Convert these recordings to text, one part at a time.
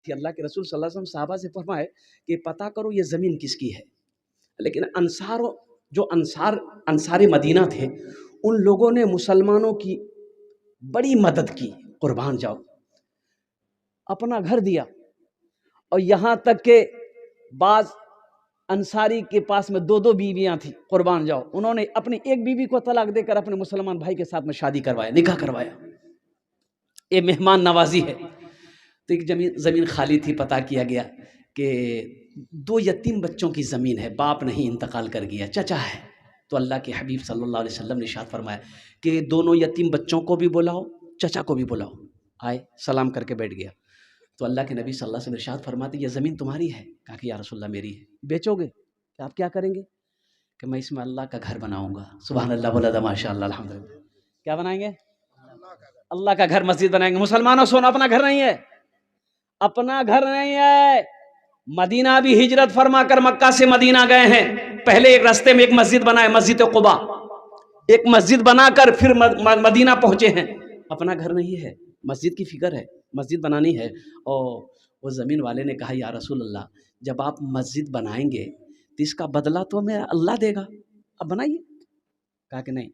تھی، اللہ کے رسول صلی اللہ علیہ وسلم صحابہ سے فرمائے کہ پتہ کرو یہ زمین کس کی ہے. لیکن انصار مدینہ تھے، ان لوگوں نے مسلمانوں کی بڑی مدد کی، قربان جاؤ، اپنا گھر دیا. اور یہاں تک کہ بعض انصاری کے پاس میں 2 بیویاں تھیں، قربان جاؤ، انہوں نے اپنی ایک بیوی کو طلاق دے کر اپنے مسلمان بھائی کے ساتھ میں شادی کروایا، نکاح کروایا. یہ مہمان نوازی ہے. تو ایک زمین خالی تھی، پتہ کیا گیا کہ 2 یتیم بچوں کی زمین ہے، باپ نہیں، انتقال کر گیا، چچا ہے. تو اللہ کے حبیب صلی اللہ علیہ وسلم نے ارشاد فرمایا کہ دونوں یتیم بچوں کو بھی بلاؤ، چچا کو بھی بلاؤ. آئے، سلام کر کے بیٹھ گیا. تو اللہ کے نبی صلی اللہ علیہ وسلم ارشاد فرماتے یہ زمین تمہاری ہے؟ کہا کہ یا رسول اللہ میری ہے. بیچو گے؟ کہ آپ کیا کریں گے؟ کہ میں اس میں اللہ کا گھر بناؤں گا. سبحان اللہ، بولا ماشاء اللہ، الحمدللہ. کیا بنائیں گے؟ اللہ کا گھر، مسجد بنائیں گے. مسلمانوں سونا اپنا گھر نہیں ہے، اپنا گھر نہیں ہے. مدینہ بھی ہجرت فرما کر مکہ سے مدینہ گئے ہیں. پہلے ایک راستے میں ایک مسجد بنائے، مسجد قباء، ایک مسجد بنا کر پھر مدینہ پہنچے ہیں. اپنا گھر نہیں ہے، مسجد کی فکر ہے، مسجد بنانی ہے. اور وہ زمین والے نے کہا یا رسول اللہ جب آپ مسجد بنائیں گے تو اس کا بدلہ تو ہمیں اللہ دے گا، اب بنائیے. کہا کہ نہیں،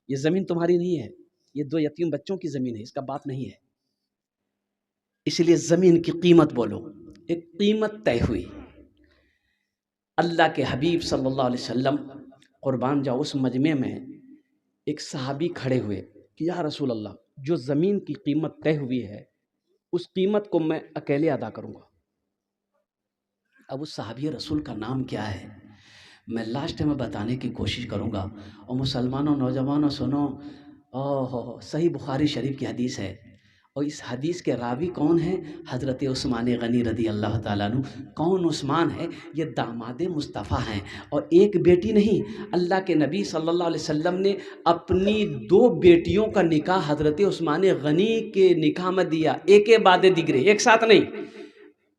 یہ زمین تمہاری نہیں ہے، یہ 2 یتیم بچوں کی زمین ہے، اس کا باپ نہیں ہے. اس لیے زمین کی قیمت بولو. ایک قیمت طے ہوئی. اللہ کے حبیب صلی اللہ علیہ وسلم، قربان جاؤ، اس مجمع میں ایک صحابی کھڑے ہوئے کہ یا رسول اللہ جو زمین کی قیمت طے ہوئی ہے اس قیمت کو میں اکیلے ادا کروں گا. اب اس صحابی رسول کا نام کیا ہے میں لاسٹ میں بتانے کی کوشش کروں گا. اور مسلمانوں، نوجوانوں سنو، صحیح بخاری شریف کی حدیث ہے. اور اس حدیث کے راوی کون ہیں؟ حضرت عثمان غنی رضی اللہ تعالیٰ عنہ. کون عثمان ہے؟ یہ داماد مصطفیٰ ہیں. اور ایک بیٹی نہیں، اللہ کے نبی صلی اللہ علیہ وسلم نے اپنی 2 بیٹیوں کا نکاح حضرت عثمان غنی کے نکاح میں دیا، ایک کے بعد دیگرے، ایک ساتھ نہیں.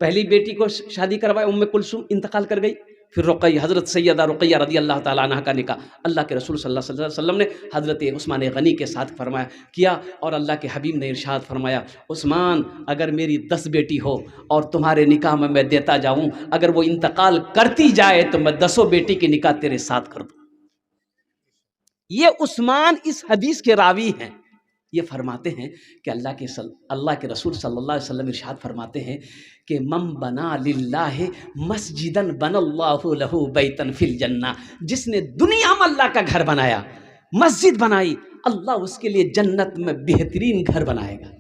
پہلی بیٹی کو شادی کروایا، ام کلثوم انتقال کر گئی. پھر رقیہ، حضرت سیدہ رقیہ رضی اللہ تعالیٰ عنہ کا نکاح اللہ کے رسول صلی اللہ علیہ وسلم نے حضرت عثمان غنی کے ساتھ فرمایا کیا. اور اللہ کے حبیب نے ارشاد فرمایا عثمان اگر میری 10 بیٹی ہو اور تمہارے نکاح میں دیتا جاؤں، اگر وہ انتقال کرتی جائے تو میں 10 بیٹی کے نکاح تیرے ساتھ کر دوں. یہ عثمان اس حدیث کے راوی ہیں. یہ فرماتے ہیں کہ اللہ کے رسول صلی اللہ علیہ وسلم ارشاد فرماتے ہیں کہ من بنا للہ مسجدا بن اللہ لہ بیتا فی الجنہ. جس نے دنیا میں اللہ کا گھر بنایا، مسجد بنائی، اللہ اس کے لیے جنت میں بہترین گھر بنائے گا.